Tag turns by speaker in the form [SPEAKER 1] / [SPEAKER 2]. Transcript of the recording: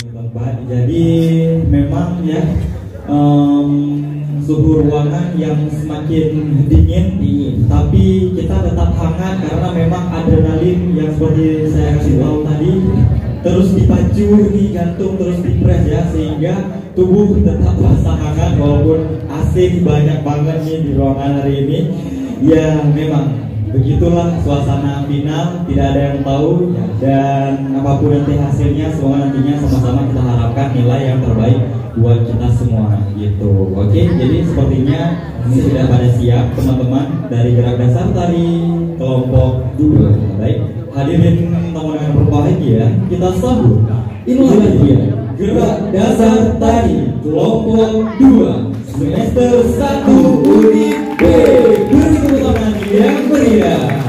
[SPEAKER 1] Baik, jadi memang ya suhu ruangan yang semakin dingin, tapi kita tetap hangat karena memang adrenalin yang seperti saya kasih tahu tadi terus dipacu nih, jantung terus dipres ya, sehingga tubuh tetap terasa hangat walaupun AC banyak banget nih di ruangan hari ini. Ya memang begitulah suasana final, tidak ada yang tahu, dan apapun nanti hasilnya semoga nantinya sama-sama kita harapkan nilai yang terbaik buat kita semua gitu. Oke, jadi sepertinya sudah pada siap teman-teman dari gerak dasar tari kelompok 2. Baik, hadirin tamu yang berbahagia, kita sambut. Inilah dia gerak dasar tari kelompok 2 semester 1 unit B. Beri tepuk tangan yang meriah.